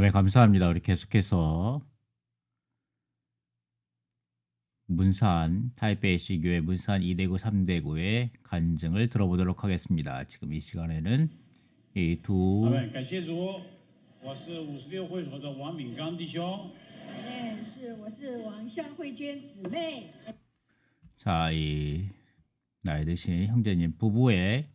네, 감사합니다. 우리 계속해서 문산 타이베이시 교회 문산 2대구 3대구의 간증을 들어보도록 하겠습니다. 지금 이 시간에는 이 두 感谢主，我是56会所的王敏刚弟兄。我是王向慧娟姊妹。 자, 이 나이 드신 형제님 부부의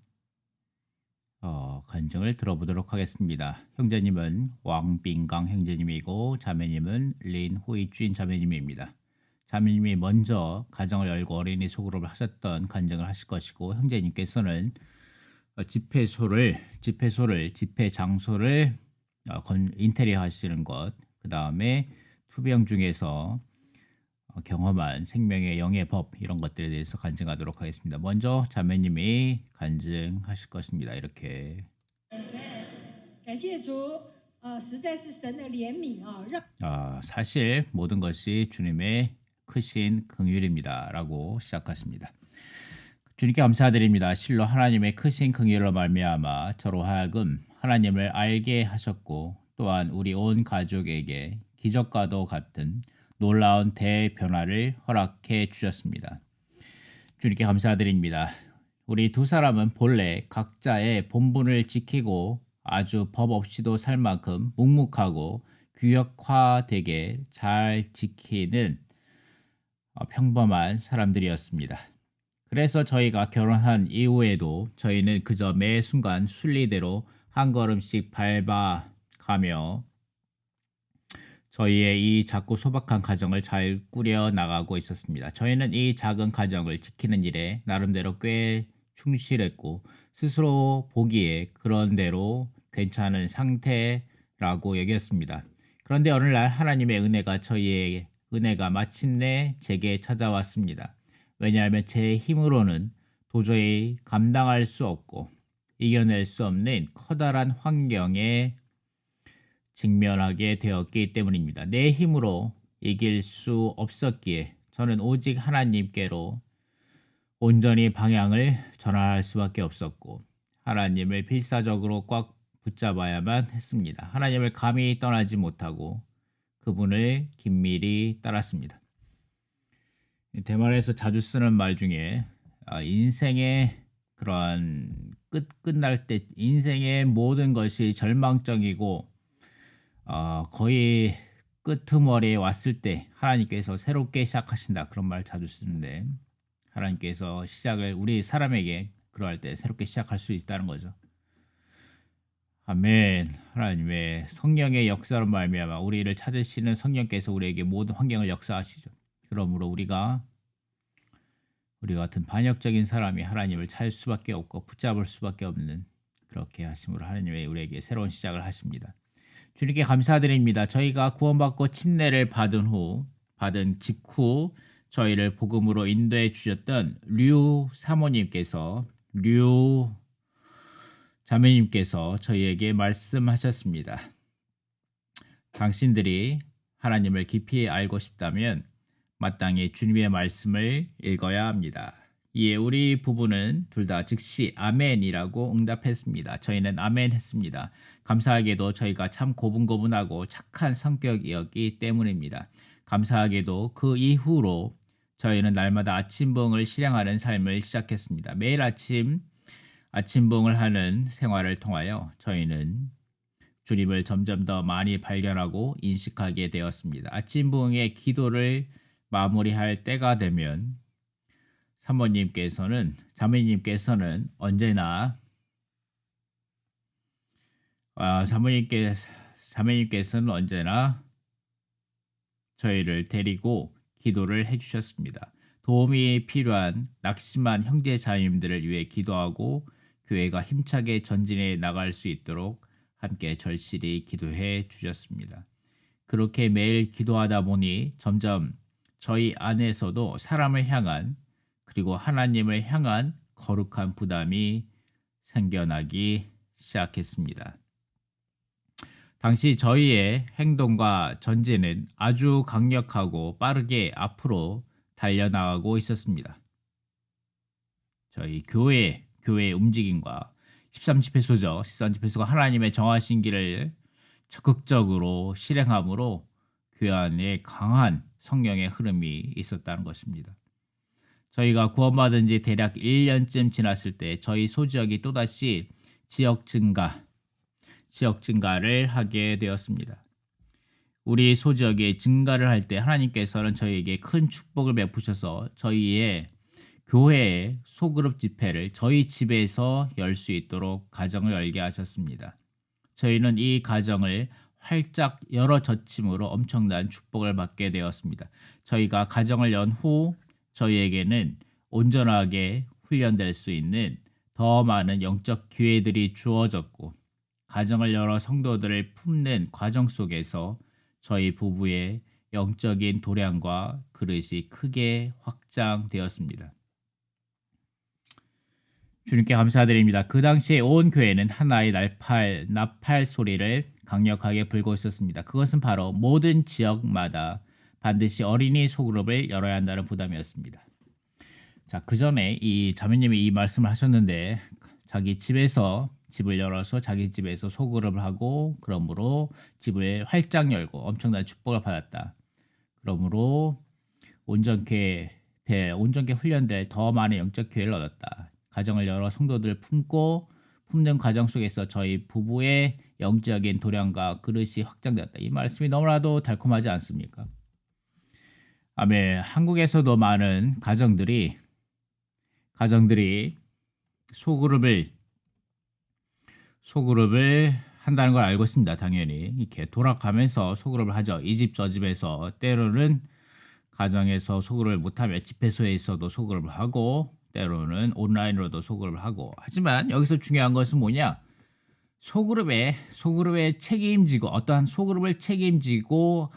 간증을 들어보도록 하겠습니다. 형제님은 왕빈강 형제님이고 자매님은 린후이쥔 자매님입니다. 자매님이 먼저 가정을 열고 어린이 소그룹을 하셨던 간증을 하실 것이고, 형제님께서는 집회 장소를 인테리어 하시는 것, 그 다음에 투병 중에서 경험한 생명의 영의 법, 이런 것들에 대해서 간증하도록 하겠습니다. 먼저 자매님이 간증하실 것입니다. 이렇게. 感谢主，实在是神的怜悯让 사실 모든 것이 주님의 크신 긍휼입니다 라고 시작하십니다. 주님께 감사드립니다. 실로 하나님의 크신 긍휼로 말미암아 저로 하여금 하나님을 알게 하셨고, 또한 우리 온 가족에게 기적과도 같은 놀라운 대변화를 허락해 주셨습니다. 주님께 감사드립니다. 우리 두 사람은 본래 각자의 본분을 지키고 아주 법 없이도 살 만큼 묵묵하고 규격화되게 잘 지키는 평범한 사람들이었습니다. 그래서 저희가 결혼한 이후에도 저희는 그저 매 순간 순리대로 한 걸음씩 밟아가며 저희의 이 작고 소박한 가정을 잘 꾸려 나가고 있었습니다. 저희는 이 작은 가정을 지키는 일에 나름대로 꽤 충실했고, 스스로 보기에 그런대로 괜찮은 상태라고 여겼습니다. 그런데 어느 날 하나님의 은혜가 마침내 제게 찾아왔습니다. 왜냐하면 제 힘으로는 도저히 감당할 수 없고 이겨낼 수 없는 커다란 환경에 직면하게 되었기 때문입니다. 내 힘으로 이길 수 없었기에 저는 오직 하나님께로 온전히 방향을 전환할 수밖에 없었고, 하나님을 필사적으로 꽉 붙잡아야만 했습니다. 하나님을 감히 떠나지 못하고 그분을 긴밀히 따랐습니다. 대만에서 자주 쓰는 말 중에 인생의 그러한 끝날 때 인생의 모든 것이 절망적이고 거의 끄트머리에 왔을 때 하나님께서 새롭게 시작하신다, 그런 말 자주 쓰는데, 하나님께서 시작을 우리 사람에게 그러할 때 새롭게 시작할 수 있다는 거죠. 아멘. 하나님의 성령의 역사로 말미암아 우리를 찾으시는 성령께서 우리에게 모든 환경을 역사하시죠. 그러므로 우리 같은 반역적인 사람이 하나님을 찾을 수밖에 없고 붙잡을 수밖에 없는, 그렇게 하심으로 하나님의 우리에게 새로운 시작을 하십니다. 주님께 감사드립니다. 저희가 구원받고 침례를 받은 직후 저희를 복음으로 인도해 주셨던 류 자매님께서 저희에게 말씀하셨습니다. 당신들이 하나님을 깊이 알고 싶다면 마땅히 주님의 말씀을 읽어야 합니다. 이에 우리 부부는 둘 다 즉시 아멘이라고 응답했습니다. 저희는 아멘 했습니다. 감사하게도 저희가 참 고분고분하고 착한 성격이었기 때문입니다. 감사하게도 그 이후로 저희는 날마다 아침봉을 실행하는 삶을 시작했습니다. 매일 아침봉을 하는 생활을 통하여 저희는 주님을 점점 더 많이 발견하고 인식하게 되었습니다. 아침봉의 기도를 마무리할 때가 되면 자매님께서는 언제나 저희를 데리고 기도를 해주셨습니다. 도움이 필요한 낙심한 형제 자매님들을 위해 기도하고 교회가 힘차게 전진해 나갈 수 있도록 함께 절실히 기도해 주셨습니다. 그렇게 매일 기도하다 보니 점점 저희 안에서도 사람을 향한, 그리고 하나님을 향한 거룩한 부담이 생겨나기 시작했습니다. 당시 저희의 행동과 전진은 아주 강력하고 빠르게 앞으로 달려나가고 있었습니다. 저희 교회의 움직임과 13집회소가 하나님의 정하신 길을 적극적으로 실행함으로 교회 안에 강한 성령의 흐름이 있었다는 것입니다. 저희가 구원받은 지 대략 1년쯤 지났을 때 저희 소지역이 또다시 지역 증가를 하게 되었습니다. 우리 소지역이 증가를 할 때 하나님께서는 저희에게 큰 축복을 베푸셔서 저희의 교회의 소그룹 집회를 저희 집에서 열 수 있도록 가정을 열게 하셨습니다. 저희는 이 가정을 활짝 열어 젖힘으로 엄청난 축복을 받게 되었습니다. 저희가 가정을 연 후 저희에게는 온전하게 훈련될 수 있는 더 많은 영적 기회들이 주어졌고 가정을 열어 성도들을 품는 과정 속에서 저희 부부의 영적인 도량과 그릇이 크게 확장되었습니다. 주님께 감사드립니다. 그 당시에 온 교회는 하나의 나팔 소리를 강력하게 불고 있었습니다. 그것은 바로 모든 지역마다 반드시 어린이 소그룹을 열어야 한다는 부담이었습니다. 자, 그 전에 이 자매님이 이 말씀을 하셨는데 자기 집에서 집을 열어서 자기 집에서 소그룹을 하고 그러므로 집을 활짝 열고 엄청난 축복을 받았다. 그러므로 온전케 훈련될 더 많은 영적 기회를 얻었다. 가정을 열어 성도들을 품는 과정 속에서 저희 부부의 영적인 도량과 그릇이 확장되었다. 이 말씀이 너무나도 달콤하지 않습니까? 아멘. 한국에서도 많은 가정들이 소그룹을 한다는 걸 알고 있습니다. 당연히 이렇게 돌아가면서 소그룹을 하죠. 이 집 저 집에서 때로는 가정에서 소그룹을 못하면 집회소에서도 소그룹을 하고 때로는 온라인으로도 소그룹을 하고 하지만 여기서 중요한 것은 뭐냐? 소그룹의 책임지고 어떠한 소그룹을 책임지고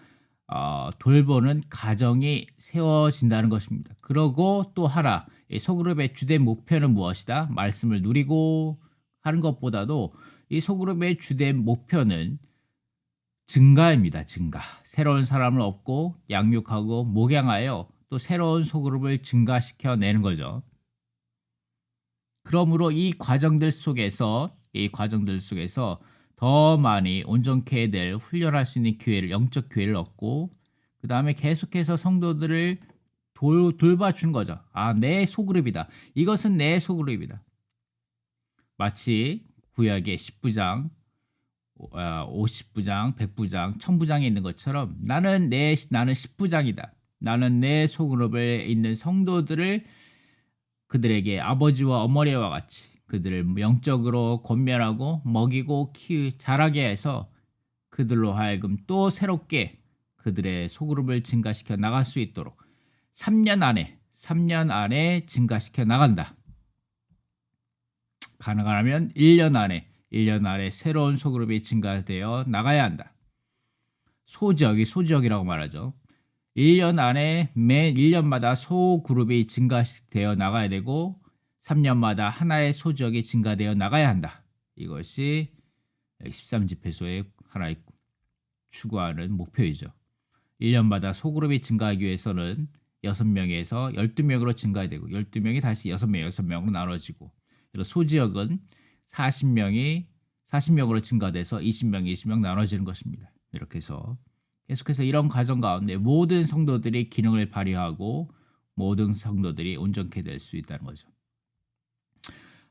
돌보는 가정이 세워진다는 것입니다. 그러고 또 하나 이 소그룹의 주된 목표는 무엇이다? 말씀을 누리고 하는 것보다도 이 소그룹의 주된 목표는 증가입니다. 증가. 새로운 사람을 얻고 양육하고 목양하여 또 새로운 소그룹을 증가시켜내는 거죠. 그러므로 이 과정들 속에서 더 많이 온전케 될 훈련할 수 있는 영적 기회를 얻고 그 다음에 계속해서 성도들을 돌봐주는 거죠. 내 소그룹이다. 이것은 내 소그룹이다. 마치 구약의 10부장, 50부장, 100부장, 1000부장에 있는 것처럼 나는 10부장이다. 나는 내 소그룹에 있는 성도들을 그들에게 아버지와 어머니와 같이 그들을 영적으로 권면하고 먹이고 자라게 해서 그들로 하여금 또 새롭게 그들의 소그룹을 증가시켜 나갈 수 있도록 3년 안에 증가시켜 나간다. 가능하면 1년 안에 새로운 소그룹이 증가되어 나가야 한다. 소지역이라고 말하죠. 1년 안에 매 1년마다 소그룹이 증가되어 나가야 되고 3년마다 하나의 소지역이 증가되어 나가야 한다. 이것이 13집회소의 하나의 추구하는 목표이죠. 1년마다 소그룹이 증가하기 위해서는 6명에서 12명으로 증가해야 되고 12명이 다시 6명으로 나눠지고 소지역은 40명으로 증가돼서 20명 나눠지는 것입니다. 이렇게 해서 계속해서 이런 과정 가운데 모든 성도들이 기능을 발휘하고 모든 성도들이 온전케 될 수 있다는 거죠.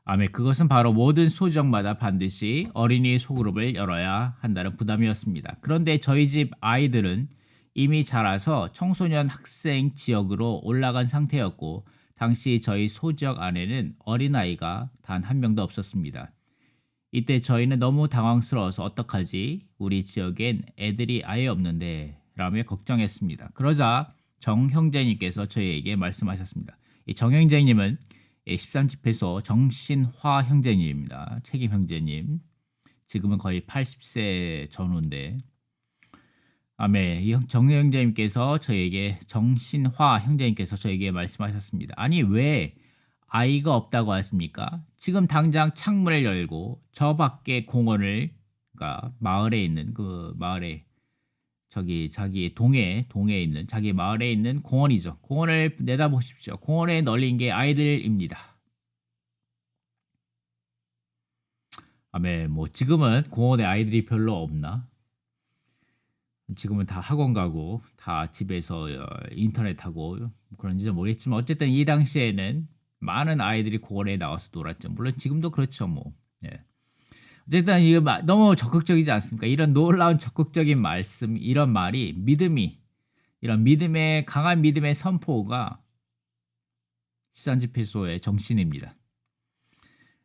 아멘. 그것은 바로 모든 소지역마다 반드시 어린이 소그룹을 열어야 한다는 부담이었습니다. 그런데 저희 집 아이들은 이미 자라서 청소년 학생 지역으로 올라간 상태였고 당시 저희 소지역 안에는 어린아이가 단 한 명도 없었습니다. 이때 저희는 너무 당황스러워서 어떡하지? 우리 지역엔 애들이 아예 없는데 라며 걱정했습니다. 그러자 정 형제님께서 저희에게 말씀하셨습니다. 이 정 형제님은 13집회소 정신화 형제님입니다. 책임 형제님. 지금은 거의 80세 전후인데 아멘. 정 형제님께서 정신화 형제님께서 저에게 말씀하셨습니다. 아니 왜 아이가 없다고 하십니까? 지금 당장 창문을 열고 저 밖에 공원을 그러니까 마을에 있는 자기 동에 있는 자기 마을에 있는 공원이죠. 공원을 내다보십시오. 공원에 널린 게 아이들입니다. 아멘. 지금은 공원에 아이들이 별로 없나? 지금은 다 학원 가고 다 집에서 인터넷 하고 그런지는 모르겠지만 어쨌든 이 당시에는 많은 아이들이 공원에 나와서 놀았죠. 물론 지금도 그렇죠, 뭐. 예. 어쨌든 이거 너무 적극적이지 않습니까? 이런 놀라운 적극적인 말씀, 이런 말이 이런 믿음의 강한 믿음의 선포가 시상집회소의 정신입니다.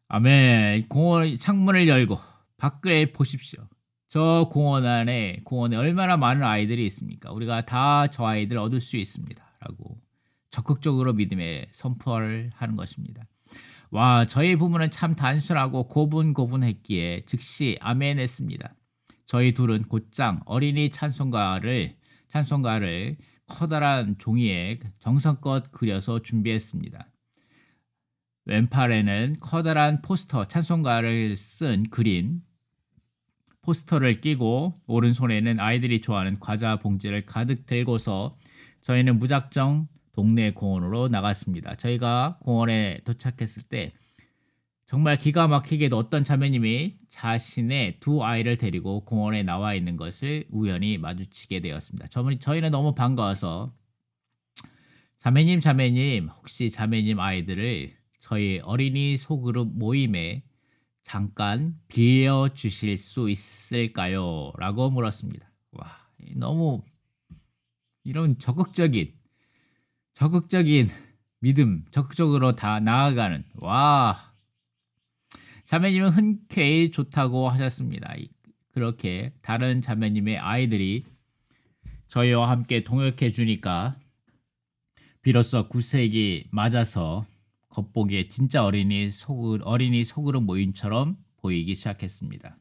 아멘. 공원 창문을 열고 밖을 보십시오. 저 공원에 얼마나 많은 아이들이 있습니까? 우리가 다 저 아이들 얻을 수 있습니다. 라고 적극적으로 믿음의 선포를 하는 것입니다. 와, 저희 부부는 참 단순하고 고분고분했기에 즉시 아멘 했습니다. 저희 둘은 곧장 어린이 찬송가를 커다란 종이에 정성껏 그려서 준비했습니다. 왼팔에는 커다란 포스터, 찬송가를 그린 포스터를 끼고 오른손에는 아이들이 좋아하는 과자 봉지를 가득 들고서 저희는 무작정 동네 공원으로 나갔습니다. 저희가 공원에 도착했을 때 정말 기가 막히게도 어떤 자매님이 자신의 두 아이를 데리고 공원에 나와 있는 것을 우연히 마주치게 되었습니다. 저희는 너무 반가워서 자매님, 혹시 자매님 아이들을 저희 어린이 소그룹 모임에 잠깐 빌려주실 수 있을까요? 라고 물었습니다. 와, 너무 이런 적극적인 믿음, 적극적으로 다 나아가는, 와, 자매님은 흔쾌히 좋다고 하셨습니다. 그렇게 다른 자매님의 아이들이 저희와 함께 동역해 주니까 비로소 구색이 맞아서 겉보기에 진짜 어린이 소그룹 모임처럼 보이기 시작했습니다.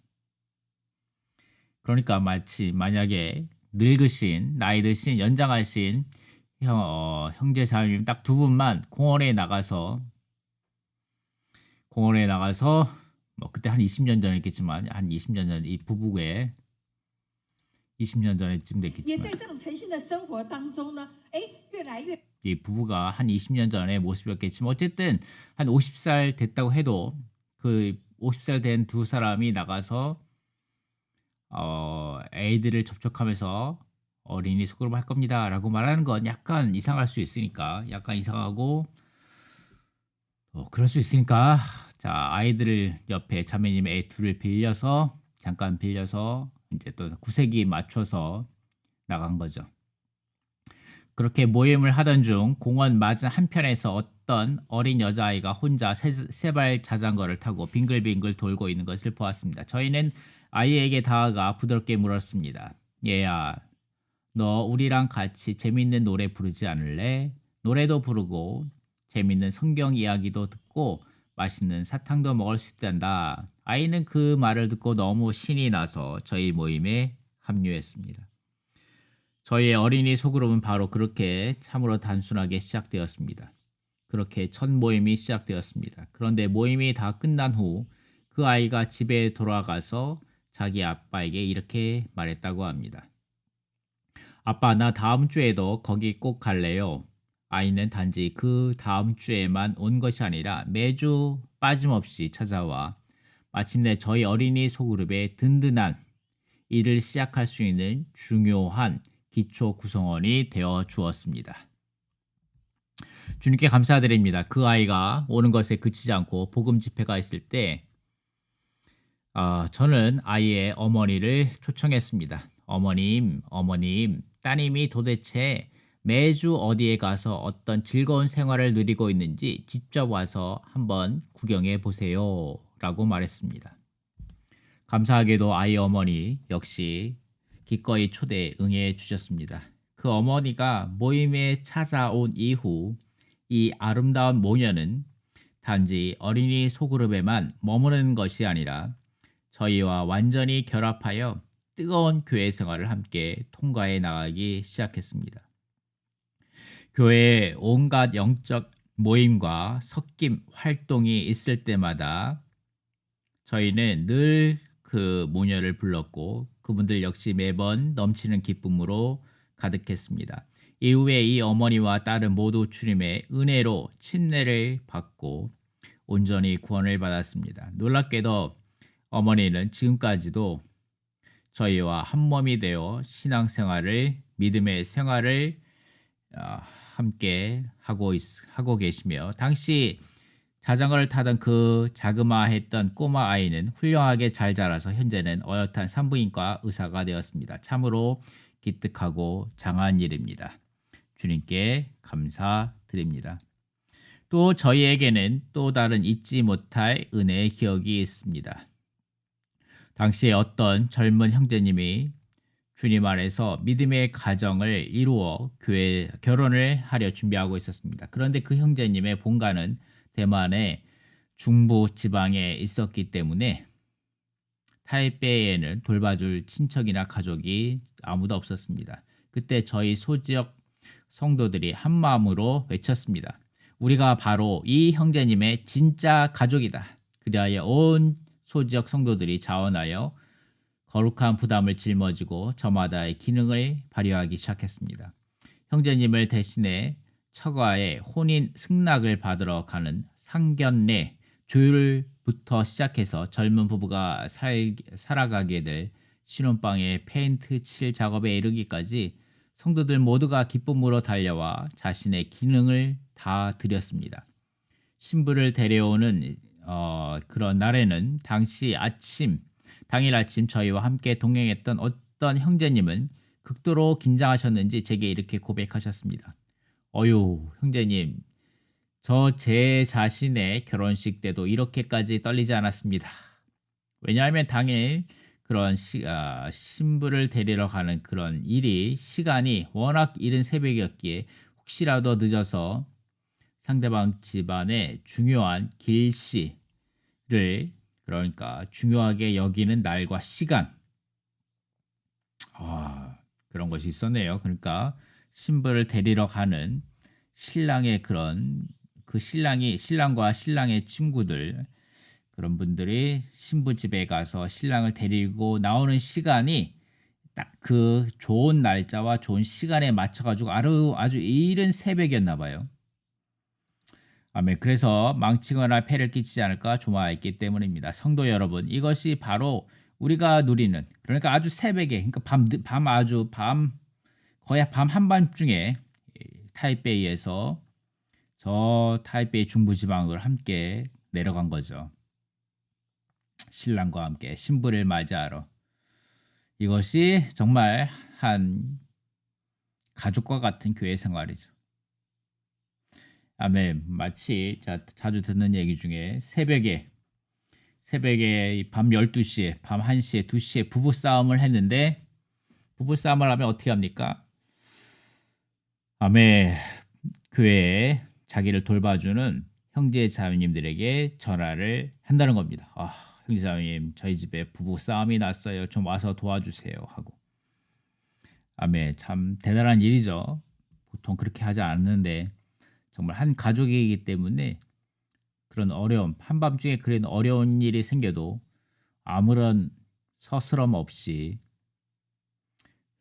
그러니까 만약에 나이 드신 연장하신 형제 자매님 딱 두 분만 공원에 나가서 뭐 그때 한 20년 전이겠지만 한 20년 전 이 부부의 20년 전에쯤 也 됐겠지만 在这样诚信的生活当中呢，越来越 이 부부가 한 20년 전의 모습이었겠지만 어쨌든 한 50살 됐다고 해도 그 50살 된 두 사람이 나가서 애들을 접촉하면서 어린이 소그룹 할 겁니다 라고 말하는 건 약간 이상할 수 있으니까 약간 이상하고 그럴 수 있으니까 자 아이들을 옆에 자매님의 애 둘을 잠깐 빌려서 이제 또 구색이 맞춰서 나간 거죠. 그렇게 모임을 하던 중 공원 맞은 한편에서 어떤 어린 여자아이가 혼자 세발 자전거를 타고 빙글빙글 돌고 있는 것을 보았습니다. 저희는 아이에게 다가가 부드럽게 물었습니다. 얘야, 너 우리랑 같이 재밌는 노래 부르지 않을래? 노래도 부르고 재밌는 성경 이야기도 듣고 맛있는 사탕도 먹을 수 있단다. 아이는 그 말을 듣고 너무 신이 나서 저희 모임에 합류했습니다. 저희의 어린이 소그룹은 바로 그렇게 참으로 단순하게 시작되었습니다. 그렇게 첫 모임이 시작되었습니다. 그런데 모임이 다 끝난 후 그 아이가 집에 돌아가서 자기 아빠에게 이렇게 말했다고 합니다. 아빠, 나 다음 주에도 거기 꼭 갈래요. 아이는 단지 그 다음 주에만 온 것이 아니라 매주 빠짐없이 찾아와 마침내 저희 어린이 소그룹의 든든한 일을 시작할 수 있는 중요한 기초 구성원이 되어 주었습니다. 주님께 감사드립니다. 그 아이가 오는 것에 그치지 않고 복음 집회가 있을 때 저는 아이의 어머니를 초청했습니다. 어머님, 따님이 도대체 매주 어디에 가서 어떤 즐거운 생활을 누리고 있는지 직접 와서 한번 구경해 보세요. 라고 말했습니다. 감사하게도 아이 어머니 역시 기꺼이 초대에 응해 주셨습니다. 그 어머니가 모임에 찾아온 이후 이 아름다운 모녀는 단지 어린이 소그룹에만 머무르는 것이 아니라 저희와 완전히 결합하여 뜨거운 교회 생활을 함께 통과해 나가기 시작했습니다. 교회에 온갖 영적 모임과 섞임 활동이 있을 때마다 저희는 늘 그 모녀를 불렀고 그분들 역시 매번 넘치는 기쁨으로 가득했습니다. 이후에 이 어머니와 딸은 모두 주님의 은혜로 침례를 받고 온전히 구원을 받았습니다. 놀랍게도 어머니는 지금까지도 저희와 한 몸이 되어 신앙생활을 믿음의 생활을 함께 하고 계시며 당시 자전거를 타던 그 자그마했던 꼬마 아이는 훌륭하게 잘 자라서 현재는 어엿한 산부인과 의사가 되었습니다. 참으로 기특하고 장한 일입니다. 주님께 감사드립니다. 또 저희에게는 또 다른 잊지 못할 은혜의 기억이 있습니다. 당시에 어떤 젊은 형제님이 주님 안에서 믿음의 가정을 이루어 결혼을 하려 준비하고 있었습니다. 그런데 그 형제님의 본가는 대만의 중부 지방에 있었기 때문에 타이베이에는 돌봐줄 친척이나 가족이 아무도 없었습니다. 그때 저희 소지역 성도들이 한마음으로 외쳤습니다. 우리가 바로 이 형제님의 진짜 가족이다. 그리하여 온 소지역 성도들이 자원하여 거룩한 부담을 짊어지고 저마다의 기능을 발휘하기 시작했습니다. 형제님을 대신해 처가에 혼인 승낙을 받으러 가는 상견례 조율부터 시작해서 젊은 부부가 살아가게 될 신혼방의 페인트 칠 작업에 이르기까지 성도들 모두가 기쁨으로 달려와 자신의 기능을 다 드렸습니다. 신부를 데려오는 그런 날에는 당일 아침 저희와 함께 동행했던 어떤 형제님은 극도로 긴장하셨는지 제게 이렇게 고백하셨습니다. 어휴, 형제님, 제 자신의 결혼식 때도 이렇게까지 떨리지 않았습니다. 왜냐하면 당일 그런 신부를 데리러 가는 그런 시간이 워낙 이른 새벽이었기에 혹시라도 늦어서 상대방 집안의 중요한 길시를 그러니까 중요하게 여기는 날과 시간 그런 것이 있었네요. 그러니까 신부를 데리러 가는 신랑의 신랑과 신랑의 친구들 그런 분들이 신부 집에 가서 신랑을 데리고 나오는 시간이 딱 그 좋은 날짜와 좋은 시간에 맞춰가지고 아주 이른 새벽이었나 봐요. 아멘. 그래서 망치거나 폐를 끼치지 않을까 조마했기 때문입니다. 성도 여러분, 이것이 바로 우리가 누리는 그러니까 아주 새벽에 그러니까 거의 밤 한밤중에 타이베이에서 저 타이베이 중부지방을 함께 내려간 거죠. 신랑과 함께 신부를 맞이하러. 이것이 정말 한 가족과 같은 교회 생활이죠. 아멘. 마치 자주 듣는 얘기 중에 새벽에 밤 12시에, 밤 1시에, 2시에 부부싸움을 했는데 부부싸움을 하면 어떻게 합니까? 아멘. 교회에 자기를 돌봐주는 형제자매님들에게 전화를 한다는 겁니다. 형제자매님, 저희 집에 부부싸움이 났어요. 좀 와서 도와주세요 하고. 아멘. 참 대단한 일이죠. 보통 그렇게 하지 않는데 정말 한 가족이기 때문에 그런 어려움, 한밤중에 그런 어려운 일이 생겨도 아무런 서스럼 없이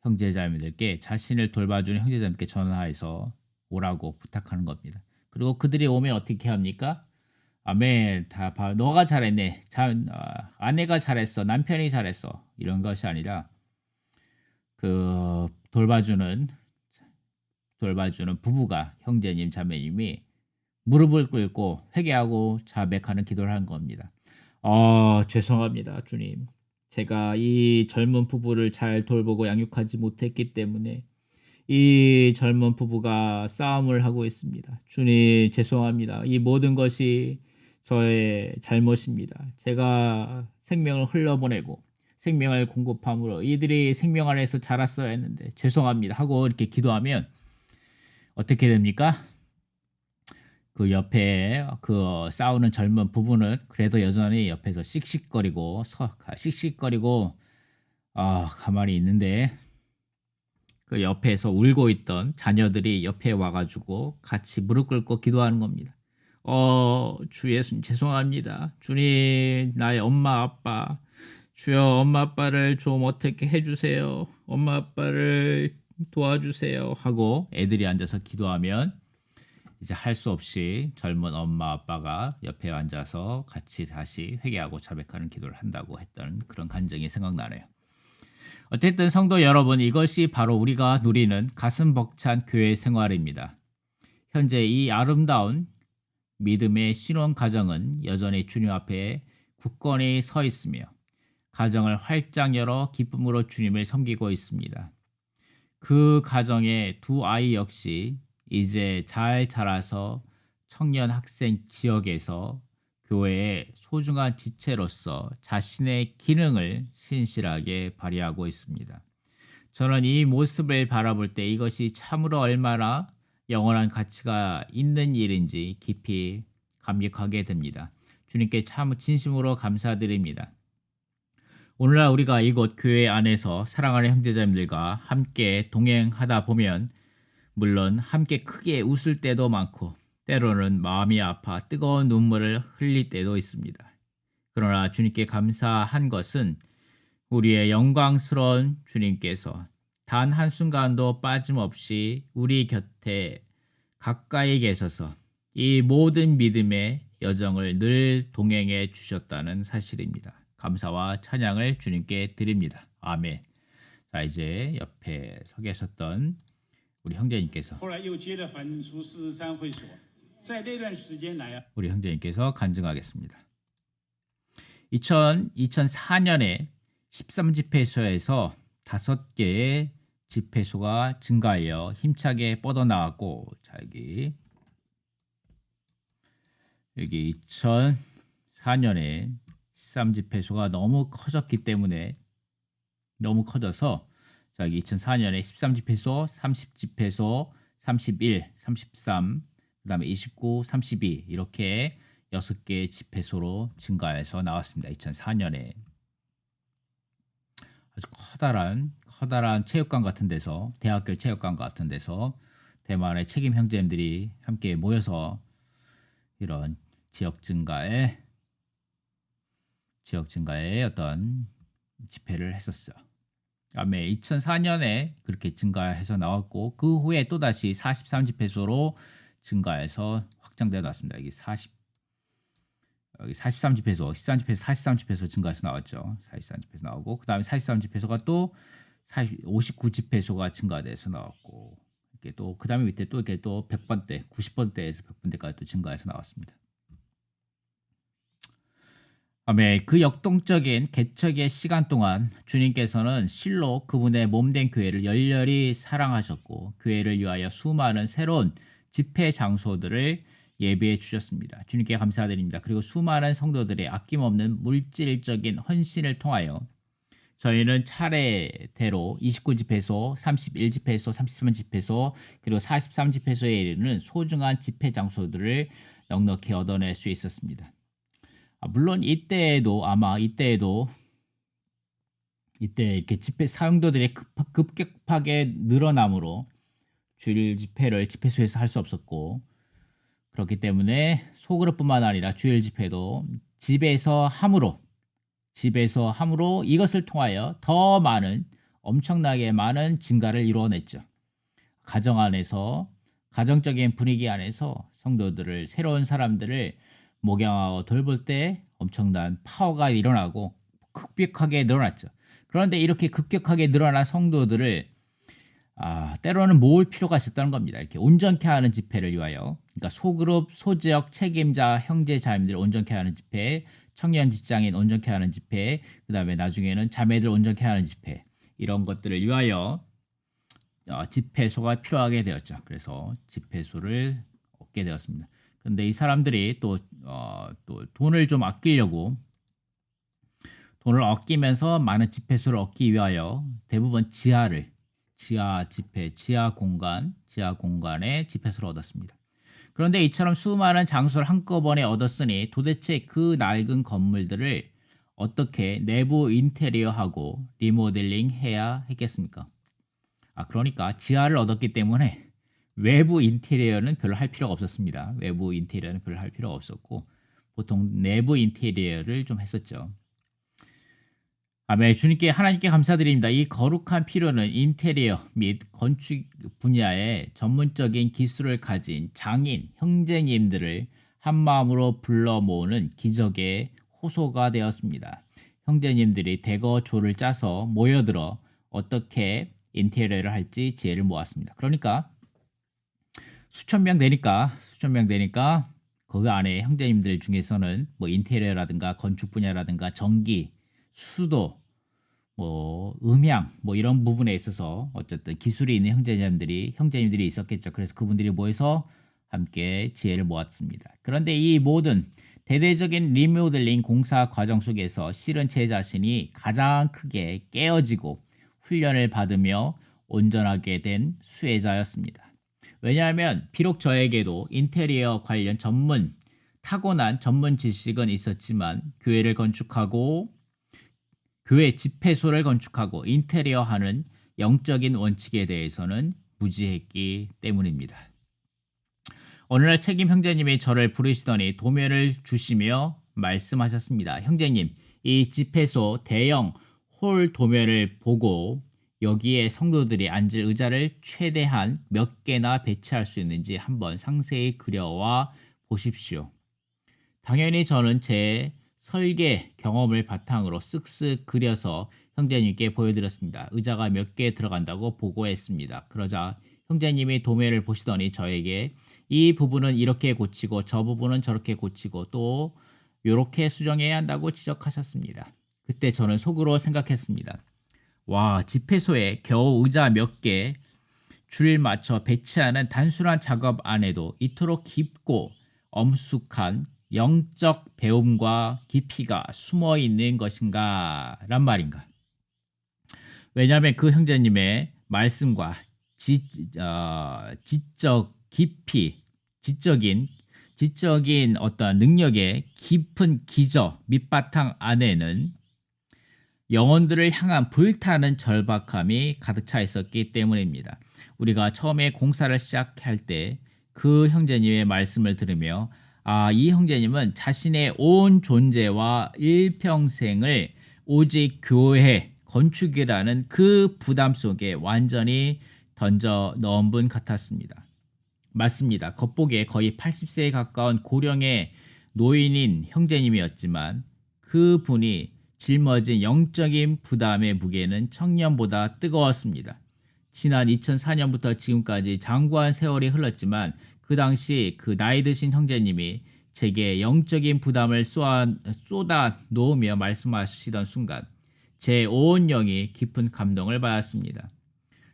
형제자매들께 자신을 돌봐주는 형제자매들께 전화해서 오라고 부탁하는 겁니다. 그리고 그들이 오면 어떻게 합니까? 아멘, 너가 잘했네. 아내가 잘했어. 남편이 잘했어. 이런 것이 아니라 그 돌봐주는 부부가 형제님, 자매님이 무릎을 꿇고 회개하고 자백하는 기도를 하는 겁니다. 죄송합니다, 주님. 제가 이 젊은 부부를 잘 돌보고 양육하지 못했기 때문에 이 젊은 부부가 싸움을 하고 있습니다. 주님, 죄송합니다. 이 모든 것이 저의 잘못입니다. 제가 생명을 흘려보내고 생명을 공급함으로 이들이 생명 안에서 자랐어야 했는데 죄송합니다 하고 이렇게 기도하면 어떻게 됩니까? 그 옆에 그 싸우는 젊은 부부는 그래도 여전히 옆에서 씩씩거리고 가만히 있는데 그 옆에서 울고 있던 자녀들이 옆에 와가지고 같이 무릎 꿇고 기도하는 겁니다. 주 예수님 죄송합니다. 주님, 나의 엄마 아빠, 주여 엄마 아빠를 좀 어떻게 해주세요. 엄마 아빠를 도와주세요 하고 애들이 앉아서 기도하면 이제 할 수 없이 젊은 엄마 아빠가 옆에 앉아서 같이 다시 회개하고 자백하는 기도를 한다고 했던 그런 간증이 생각나네요. 어쨌든 성도 여러분, 이것이 바로 우리가 누리는 가슴 벅찬 교회 생활입니다. 현재 이 아름다운 믿음의 신혼 가정은 여전히 주님 앞에 굳건히 서 있으며 가정을 활짝 열어 기쁨으로 주님을 섬기고 있습니다. 그 가정의 두 아이 역시 이제 잘 자라서 청년 학생 지역에서 교회의 소중한 지체로서 자신의 기능을 신실하게 발휘하고 있습니다. 저는 이 모습을 바라볼 때 이것이 참으로 얼마나 영원한 가치가 있는 일인지 깊이 감격하게 됩니다. 주님께 참 진심으로 감사드립니다. 오늘날 우리가 이곳 교회 안에서 사랑하는 형제자매들과 함께 동행하다 보면 물론 함께 크게 웃을 때도 많고 때로는 마음이 아파 뜨거운 눈물을 흘릴 때도 있습니다. 그러나 주님께 감사한 것은 우리의 영광스러운 주님께서 단 한순간도 빠짐없이 우리 곁에 가까이 계셔서 이 모든 믿음의 여정을 늘 동행해 주셨다는 사실입니다. 감사와 찬양을 주님께 드립니다. 아멘. 자, 이제 옆에 서 계셨던 우리 형제님께서 后来又接着反映出43会所，在那段时间来啊， 우리 형제님께서 간증하겠습니다. 2004년에 13집회소에서 5개의 집회소가 증가하여 힘차게 뻗어나왔고, 자, 여기 2004년에 13집회소가 너무 커졌기 때문에 너무 커져서 자, 여기 2004년에 13집회소, 30집회소, 31, 33, 그 다음에 29, 32 이렇게 6개의 집회소로 증가해서 나왔습니다. 2004년에 아주 커다란 체육관 같은 데서, 대학교 체육관 같은 데서 대만의 책임 형제님들이 함께 모여서 이런 지역 증가의 어떤 집회를 했었어요. 그다음에 2004년에 그렇게 증가해서 나왔고 그 후에 또다시 43집회소로 증가해서 확장되어 나왔습니다. 여기 43집회소, 13집회소, 43집회소 증가해서 나왔죠. 43집회소 나오고 그 다음에 43집회소가 또 59집회소가 증가돼서 나왔고 이렇게 또 그 다음에 밑에 또 이렇게 또 100번대, 90번대에서 100번대까지 또 증가해서 나왔습니다. 아멘. 그 역동적인 개척의 시간 동안 주님께서는 실로 그분의 몸된 교회를 열렬히 사랑하셨고 교회를 위하여 수많은 새로운 집회 장소들을 예비해 주셨습니다. 주님께 감사드립니다. 그리고 수많은 성도들의 아낌없는 물질적인 헌신을 통하여 저희는 차례대로 29집회소, 31집회소, 33집회소, 그리고 43집회소에 이르는 소중한 집회 장소들을 넉넉히 얻어낼 수 있었습니다. 물론 이때 이렇게 집회 사용도들이 급격하게 늘어남으로 주일 집회를 집회소에서 할 수 없었고 그렇기 때문에 소그룹뿐만 아니라 주일 집회도 집에서 함으로 이것을 통하여 더 많은 엄청나게 많은 증가를 이루어냈죠. 가정 안에서 가정적인 분위기 안에서 성도들을 새로운 사람들을 목양하고 돌볼 때 엄청난 파워가 일어나고 급격하게 늘어났죠. 그런데 이렇게 급격하게 늘어난 성도들을 때로는 모을 필요가 있었다는 겁니다. 이렇게 온전케 하는 집회를 위하여 그러니까 소그룹, 소지역 책임자, 형제 자매들 온전케 하는 집회, 청년 직장인 온전케 하는 집회, 그 다음에 나중에는 자매들 온전케 하는 집회 이런 것들을 위하여 집회소가 필요하게 되었죠. 그래서 집회소를 얻게 되었습니다. 근데 이 사람들이 또 돈을 좀 아끼려고 돈을 아끼면서 많은 집회소를 얻기 위하여 대부분 지하 공간에 집회소를 얻었습니다. 그런데 이처럼 수많은 장소를 한꺼번에 얻었으니 도대체 그 낡은 건물들을 어떻게 내부 인테리어하고 리모델링 해야 했겠습니까? 그러니까 지하를 얻었기 때문에 외부 인테리어는 별로 할 필요가 없었습니다. 외부 인테리어는 별로 할 필요가 없었고 보통 내부 인테리어를 좀 했었죠. 아멘. 주님께 하나님께 감사드립니다. 이 거룩한 필요는 인테리어 및 건축 분야의 전문적인 기술을 가진 장인, 형제님들을 한마음으로 불러 모으는 기적의 호소가 되었습니다. 형제님들이 대거 조를 짜서 모여들어 어떻게 인테리어를 할지 지혜를 모았습니다. 그러니까 수천 명 되니까 그 안에 형제님들 중에서는 뭐 인테리어라든가 건축 분야라든가 전기, 수도, 뭐 음향 뭐 이런 부분에 있어서 어쨌든 기술이 있는 형제님들이 있었겠죠. 그래서 그분들이 모여서 함께 지혜를 모았습니다. 그런데 이 모든 대대적인 리모델링 공사 과정 속에서 실은 제 자신이 가장 크게 깨어지고 훈련을 받으며 온전하게 된 수혜자였습니다. 왜냐하면 비록 저에게도 인테리어 관련 타고난 전문 지식은 있었지만 교회 집회소를 건축하고 인테리어하는 영적인 원칙에 대해서는 무지했기 때문입니다. 어느 날 책임 형제님이 저를 부르시더니 도면을 주시며 말씀하셨습니다. 형제님, 이 집회소 대형 홀 도면을 보고 여기에 성도들이 앉을 의자를 최대한 몇 개나 배치할 수 있는지 한번 상세히 그려와 보십시오. 당연히 저는 제 설계 경험을 바탕으로 쓱쓱 그려서 형제님께 보여드렸습니다. 의자가 몇 개 들어간다고 보고했습니다. 그러자 형제님이 도면을 보시더니 저에게 이 부분은 이렇게 고치고 저 부분은 저렇게 고치고 또 이렇게 수정해야 한다고 지적하셨습니다. 그때 저는 속으로 생각했습니다. 와, 집회소에 겨우 의자 몇 개 줄 맞춰 배치하는 단순한 작업 안에도 이토록 깊고 엄숙한 영적 배움과 깊이가 숨어 있는 것인가 란 말인가. 왜냐하면 그 형제님의 말씀과 지적 깊이, 지적인 어떤 능력의 깊은 기저 밑바탕 안에는 영혼들을 향한 불타는 절박함이 가득 차 있었기 때문입니다. 우리가 처음에 공사를 시작할 때 그 형제님의 말씀을 들으며 이 형제님은 자신의 온 존재와 일평생을 오직 교회 건축이라는 그 부담 속에 완전히 던져 넣은 분 같았습니다. 맞습니다. 겉보기에 거의 80세에 가까운 고령의 노인인 형제님이었지만 그 분이 짊어진 영적인 부담의 무게는 청년보다 뜨거웠습니다. 지난 2004년부터 지금까지 장구한 세월이 흘렀지만 그 당시 그 나이 드신 형제님이 제게 영적인 부담을 쏟아 놓으며 말씀하시던 순간 제 온 영이 깊은 감동을 받았습니다.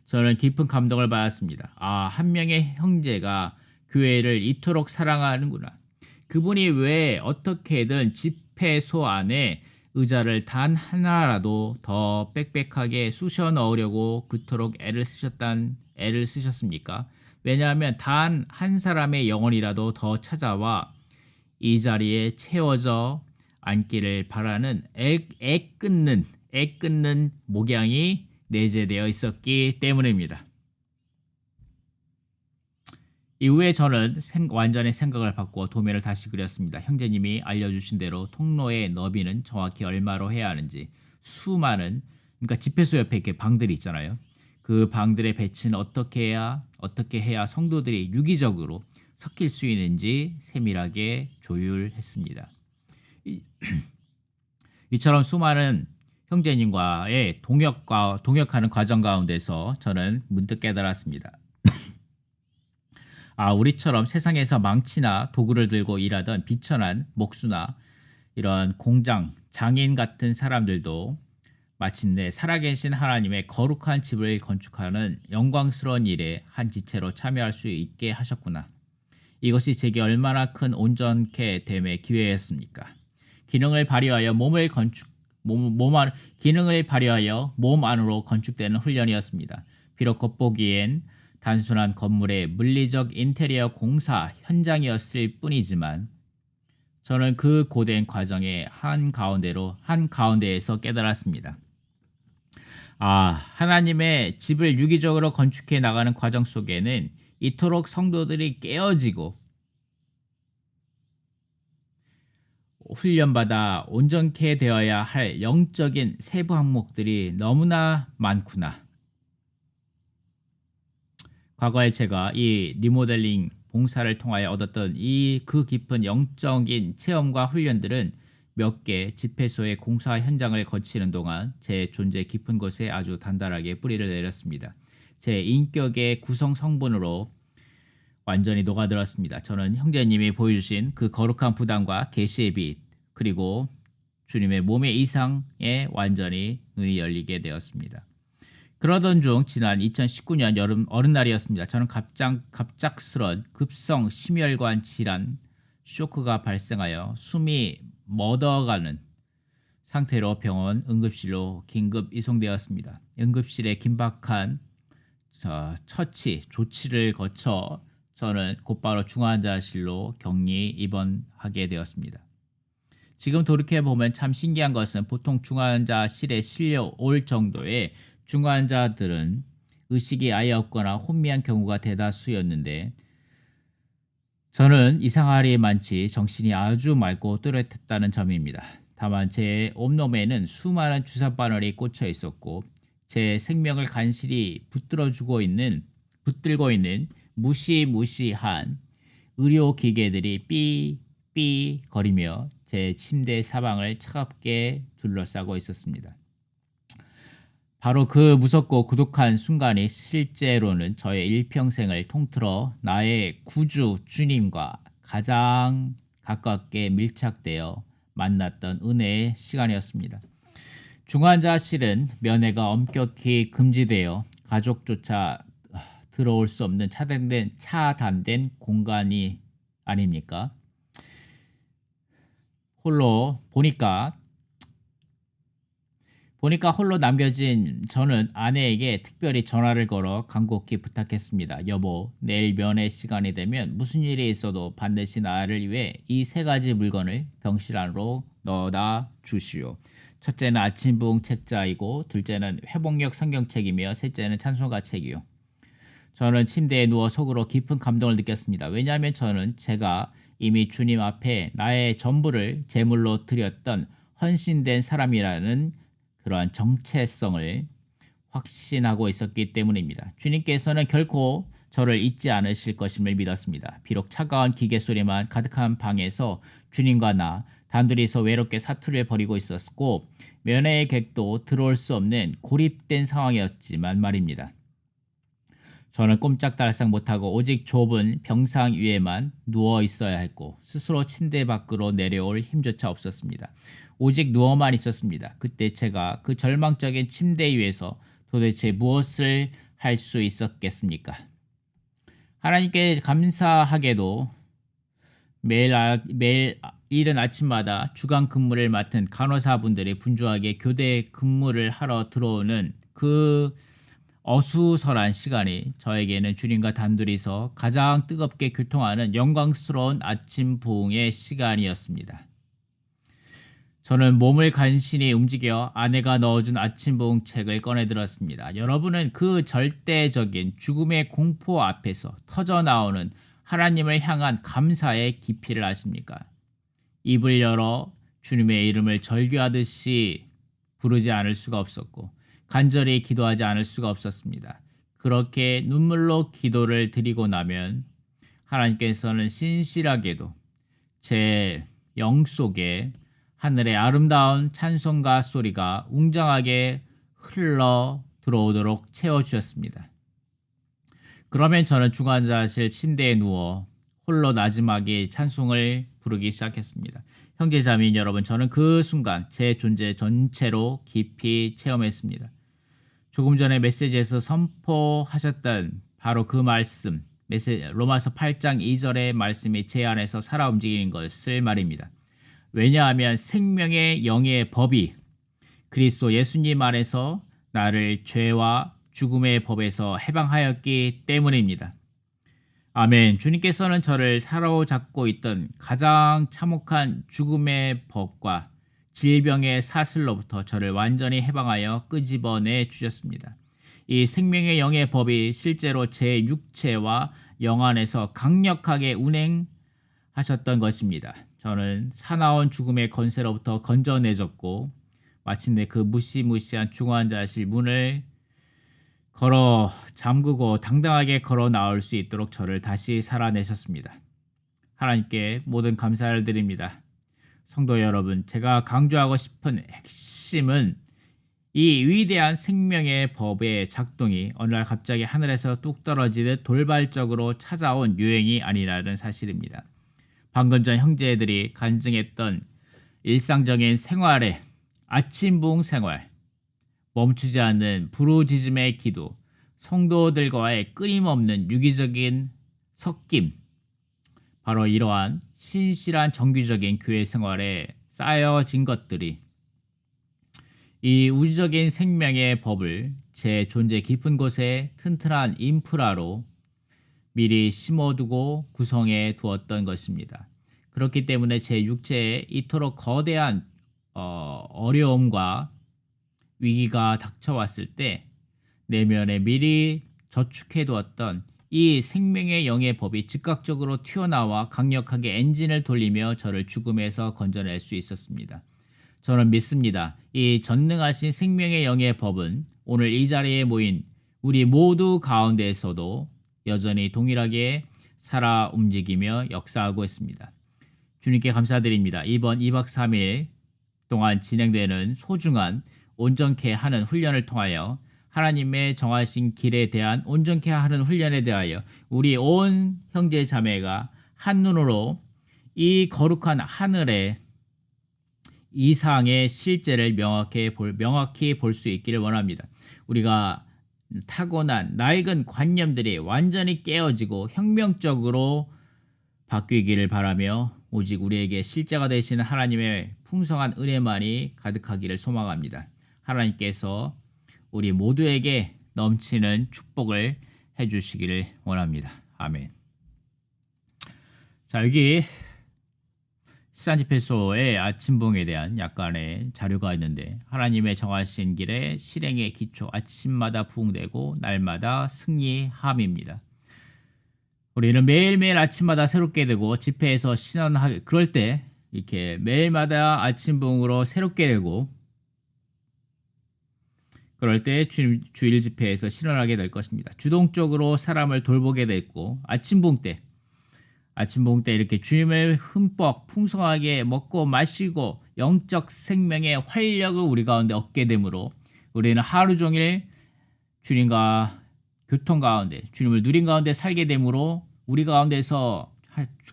저는 깊은 감동을 받았습니다. 한 명의 형제가 교회를 이토록 사랑하는구나. 그분이 왜 어떻게든 집회소 안에 의자를 단 하나라도 더 빽빽하게 쑤셔 넣으려고 그토록 애를 쓰셨습니까? 왜냐하면 단 한 사람의 영혼이라도 더 찾아와 이 자리에 채워져 앉기를 바라는 애 끊는 목양이 내재되어 있었기 때문입니다. 이후에 저는 완전히 생각을 바꾸어 도면을 다시 그렸습니다. 형제님이 알려주신 대로 통로의 너비는 정확히 얼마로 해야 하는지 그러니까 집회소 옆에 이렇게 방들이 있잖아요. 그 방들의 배치는 어떻게 해야 성도들이 유기적으로 섞일 수 있는지 세밀하게 조율했습니다. 이처럼 수많은 형제님과의 동역하는 과정 가운데서 저는 문득 깨달았습니다. 우리처럼 세상에서 망치나 도구를 들고 일하던 비천한 목수나 이런 공장 장인 같은 사람들도 마침내 살아계신 하나님의 거룩한 집을 건축하는 영광스러운 일에 한 지체로 참여할 수 있게 하셨구나. 이것이 제게 얼마나 큰 온전케 됨의 기회였습니까? 기능을 발휘하여 몸 안으로 건축되는 훈련이었습니다. 비록 겉보기엔 단순한 건물의 물리적 인테리어 공사 현장이었을 뿐이지만 저는 그 고된 과정의 한가운데에서 깨달았습니다. 하나님의 집을 유기적으로 건축해 나가는 과정 속에는 이토록 성도들이 깨어지고 훈련받아 온전케 되어야 할 영적인 세부 항목들이 너무나 많구나. 과거에 제가 이 리모델링 봉사를 통하여 얻었던 그 깊은 영적인 체험과 훈련들은 몇 개 집회소의 공사 현장을 거치는 동안 제 존재 깊은 곳에 아주 단단하게 뿌리를 내렸습니다. 제 인격의 구성 성분으로 완전히 녹아들었습니다. 저는 형제님이 보여주신 그 거룩한 부담과 계시의 빛, 그리고 주님의 몸의 이상에 완전히 눈이 열리게 되었습니다. 그러던 중 지난 2019년 여름 어른날이었습니다. 저는 갑작스런 급성 심혈관 질환 쇼크가 발생하여 숨이 멎어가는 상태로 병원 응급실로 긴급 이송되었습니다. 응급실에 긴박한 처치 조치를 거쳐 저는 곧바로 중환자실로 격리 입원하게 되었습니다. 지금 돌이켜보면 참 신기한 것은 보통 중환자실에 실려올 정도의 중환자들은 의식이 아예 없거나 혼미한 경우가 대다수였는데 저는 이상하리 많지 정신이 아주 맑고 또렷했다는 점입니다. 다만 제 온몸에는 수많은 주사바늘이 꽂혀 있었고 제 생명을 간신히 붙들고 있는 무시무시한 의료기계들이 삐삐 거리며 제 침대 사방을 차갑게 둘러싸고 있었습니다. 바로 그 무섭고 고독한 순간이 실제로는 저의 일평생을 통틀어 나의 구주 주님과 가장 가깝게 밀착되어 만났던 은혜의 시간이었습니다. 중환자실은 면회가 엄격히 금지되어 가족조차 들어올 수 없는 차단된 공간이 아닙니까? 보니까 홀로 남겨진 저는 아내에게 특별히 전화를 걸어 간곡히 부탁했습니다. 여보, 내일 면회 시간이 되면 무슨 일이 있어도 반드시 나를 위해 이 3가지 물건을 병실 안으로 넣어다 주시오. 첫째는 아침 부흥 책자이고, 둘째는 회복력 성경책이며, 셋째는 찬송가 책이요. 저는 침대에 누워 속으로 깊은 감동을 느꼈습니다. 왜냐하면 저는 제가 이미 주님 앞에 나의 전부를 제물로 드렸던 헌신된 사람이라는 그러한 정체성을 확신하고 있었기 때문입니다. 주님께서는 결코 저를 잊지 않으실 것임을 믿었습니다. 비록 차가운 기계 소리만 가득한 방에서 주님과 나 단둘이서 외롭게 사투를 벌이고 있었고 면회의 객도 들어올 수 없는 고립된 상황이었지만 말입니다. 저는 꼼짝달싹 못하고 오직 좁은 병상 위에만 누워 있어야 했고 스스로 침대 밖으로 내려올 힘조차 없었습니다. 오직 누워만 있었습니다. 그때 제가 그 절망적인 침대 위에서 도대체 무엇을 할 수 있었겠습니까? 하나님께 감사하게도 매일 이른 아침마다 주간 근무를 맡은 간호사분들이 분주하게 교대 근무를 하러 들어오는 그 어수선한 시간이 저에게는 주님과 단둘이서 가장 뜨겁게 교통하는 영광스러운 아침 부흥의 시간이었습니다. 저는 몸을 간신히 움직여 아내가 넣어준 아침 부흥 책을 꺼내 들었습니다. 여러분은 그 절대적인 죽음의 공포 앞에서 터져나오는 하나님을 향한 감사의 깊이를 아십니까? 입을 열어 주님의 이름을 절규하듯이 부르지 않을 수가 없었고 간절히 기도하지 않을 수가 없었습니다. 그렇게 눈물로 기도를 드리고 나면 하나님께서는 신실하게도 제 영 속에 하늘의 아름다운 찬송가 소리가 웅장하게 흘러 들어오도록 채워주셨습니다. 그러면 저는 중환자실 침대에 누워 홀로 나지막이 찬송을 부르기 시작했습니다. 형제자매인 여러분, 저는 그 순간 제 존재 전체로 깊이 체험했습니다. 조금 전에 메시지에서 선포하셨던 바로 그 말씀, 로마서 8장 2절의 말씀이 제 안에서 살아 움직이는 것을 말입니다. 왜냐하면 생명의 영의 법이 그리스도 예수님 안에서 나를 죄와 죽음의 법에서 해방하였기 때문입니다. 아멘. 주님께서는 저를 사로잡고 있던 가장 참혹한 죽음의 법과 질병의 사슬로부터 저를 완전히 해방하여 끄집어내 주셨습니다. 이 생명의 영의 법이 실제로 제 육체와 영 안에서 강력하게 운행하셨던 것입니다. 저는 사나운 죽음의 권세로부터 건져내졌고 마침내 그 무시무시한 중환자실 문을 걸어 잠그고 당당하게 걸어 나올 수 있도록 저를 다시 살아내셨습니다. 하나님께 모든 감사를 드립니다. 성도 여러분, 제가 강조하고 싶은 핵심은 이 위대한 생명의 법의 작동이 어느 날 갑자기 하늘에서 뚝 떨어지듯 돌발적으로 찾아온 유행이 아니라는 사실입니다. 방금 전 형제들이 간증했던 일상적인 생활의 아침부흥 생활, 멈추지 않는 부르짖음의 기도, 성도들과의 끊임없는 유기적인 섞임, 바로 이러한 신실한 정규적인 교회 생활에 쌓여진 것들이 이 우주적인 생명의 법을 제 존재 깊은 곳에 튼튼한 인프라로 미리 심어두고 구성해 두었던 것입니다. 그렇기 때문에 제 육체에 이토록 거대한 어려움과 위기가 닥쳐왔을 때 내면에 미리 저축해 두었던 이 생명의 영의 법이 즉각적으로 튀어나와 강력하게 엔진을 돌리며 저를 죽음에서 건져낼 수 있었습니다. 저는 믿습니다. 이 전능하신 생명의 영의 법은 오늘 이 자리에 모인 우리 모두 가운데에서도 여전히 동일하게 살아 움직이며 역사하고 있습니다. 주님께 감사드립니다. 이번 2박 3일 동안 진행되는 소중한 온전케 하는 훈련을 통하여 하나님의 정하신 길에 대한 온전케 하는 훈련에 대하여 우리 온 형제 자매가 한눈으로 이 거룩한 하늘의 이상의 실제를 명확히 볼 수 있기를 원합니다. 우리가 타고난 낡은 관념들이 완전히 깨어지고 혁명적으로 바뀌기를 바라며 오직 우리에게 실제가 되시는 하나님의 풍성한 은혜만이 가득하기를 소망합니다. 하나님께서 우리 모두에게 넘치는 축복을 해주시기를 원합니다. 아멘. 자, 여기 시산집회소의 아침봉에 대한 약간의 자료가 있는데 하나님의 정하신 길에 실행의 기초, 아침마다 부흥되고 날마다 승리함입니다. 우리는 매일매일 아침마다 새롭게 되고 집회에서 신원하게 그럴 때 이렇게 매일마다 아침봉으로 새롭게 되고 그럴 때 주일 집회에서 신원하게 될 것입니다. 주동적으로 사람을 돌보게 됐고 아침봉 때 이렇게 주님을 흠뻑 풍성하게 먹고 마시고 영적 생명의 활력을 우리 가운데 얻게 되므로 우리는 하루 종일 주님과 교통 가운데 주님을 누린 가운데 살게 되므로 우리 가운데서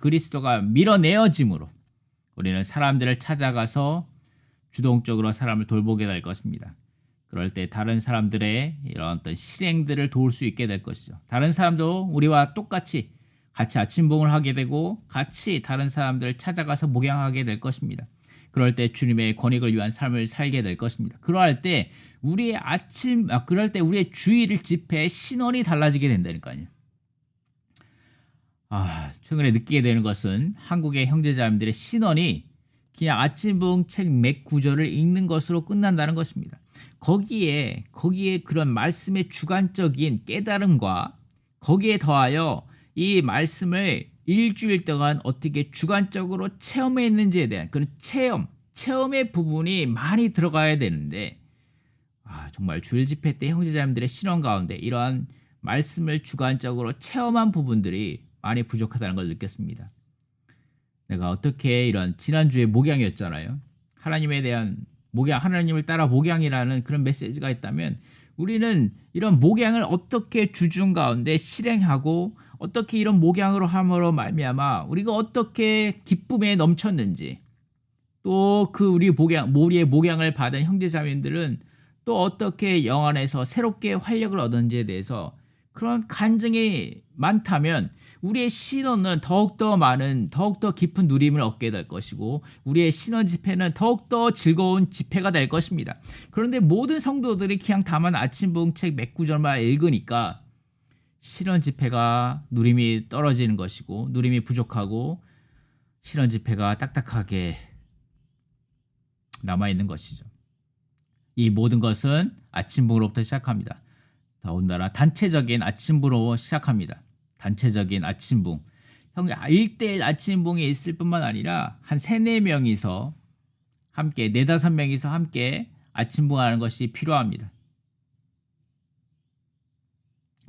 그리스도가 밀어내어짐으로 우리는 사람들을 찾아가서 주동적으로 사람을 돌보게 될 것입니다. 그럴 때 다른 사람들의 이런 어떤 실행들을 도울 수 있게 될 것이죠. 다른 사람도 우리와 똑같이 같이 아침봉을 하게 되고 같이 다른 사람들을 찾아가서 목양하게 될 것입니다. 그럴 때 주님의 권익을 위한 삶을 살게 될 것입니다. 그럴 때 우리의 우리의 주일 집회의 신원이 달라지게 된다니까요. 최근에 느끼게 되는 것은 한국의 형제자매들의 신원이 그냥 아침봉 책 몇 구절을 읽는 것으로 끝난다는 것입니다. 거기에 그런 말씀의 주관적인 깨달음과 거기에 더하여 이 말씀을 일주일 동안 어떻게 주관적으로 체험했는지에 대한 그런 체험의 부분이 많이 들어가야 되는데 정말 주일 집회 때 형제자매들의 신원 가운데 이러한 말씀을 주관적으로 체험한 부분들이 많이 부족하다는 걸 느꼈습니다. 내가 어떻게 이런 지난주에 목양이었잖아요. 하나님에 대한 목양, 하나님을 따라 목양이라는 그런 메시지가 있다면 우리는 이런 목양을 어떻게 주중 가운데 실행하고 어떻게 이런 목양으로 함으로 말미암아 우리가 어떻게 기쁨에 넘쳤는지 또 그 우리의 목양을 받은 형제자매들은 또 어떻게 영 안에서 새롭게 활력을 얻었는지에 대해서 그런 간증이 많다면 우리의 신원은 더욱더 깊은 누림을 얻게 될 것이고 우리의 신원 집회는 더욱더 즐거운 집회가 될 것입니다. 그런데 모든 성도들이 그냥 다만 아침봉 책 몇 구절만 읽으니까 신원 집회가 누림이 떨어지는 것이고 누림이 부족하고 신원 집회가 딱딱하게 남아있는 것이죠. 이 모든 것은 아침봉으로부터 시작합니다. 더군다나 단체적인 아침봉으로 시작합니다. 단체적인 아침봉. 1대1 아침봉이 있을 뿐만 아니라 한 3-4명이서 함께 4-5명이서 함께 아침봉하는 것이 필요합니다.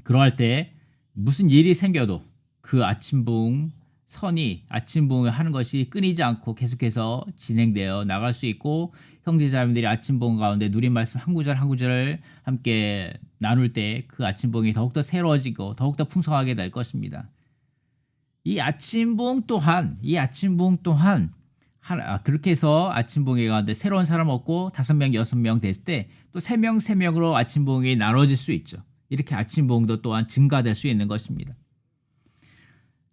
그러할 때 무슨 일이 생겨도 그 아침봉 선이 아침 부흥을 하는 것이 끊이지 않고 계속해서 진행되어 나갈 수 있고 형제자매들이 아침 부흥 가운데 누린 말씀 한 구절 한 구절을 함께 나눌 때 그 아침 부흥이 더욱더 새로워지고 더욱더 풍성하게 될 것입니다. 이 아침 부흥 또한 그렇게 해서 아침 부흥회 가운데 새로운 사람 없고 5명, 6명 됐을 때 또 3명, 3명으로 아침 부흥이 나눠질 수 있죠. 이렇게 아침 부흥도 또한 증가될 수 있는 것입니다.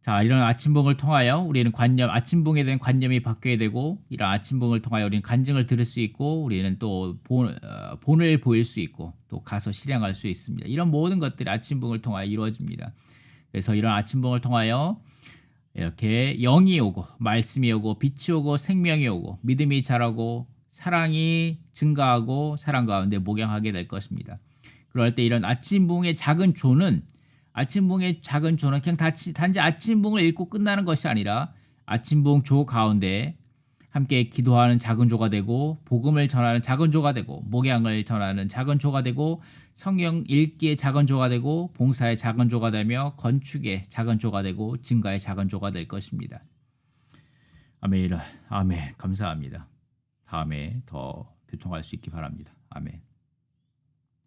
자, 이런 아침 부흥을 통하여 우리는 아침 부흥에 대한 관념이 바뀌게 되고 이런 아침 부흥을 통하여 우리는 간증을 들을 수 있고 우리는 또 본을 보일 수 있고 또 가서 실행할 수 있습니다. 이런 모든 것들이 아침 부흥을 통하여 이루어집니다. 그래서 이런 아침 부흥을 통하여 이렇게 영이 오고 말씀이 오고 빛이 오고 생명이 오고 믿음이 자라고 사랑이 증가하고 사랑 가운데 목양하게 될 것입니다. 그럴 때 이런 아침 부흥의 작은 조는 그냥 단지 아침 부흥을 읽고 끝나는 것이 아니라 아침 부흥 조 가운데 함께 기도하는 작은 조가 되고 복음을 전하는 작은 조가 되고 목양을 전하는 작은 조가 되고 성경 읽기의 작은 조가 되고 봉사의 작은 조가 되며 건축의 작은 조가 되고 증가의 작은 조가 될 것입니다. 아멘. 감사합니다. 다음에 더 교통할 수 있기 바랍니다. 아멘.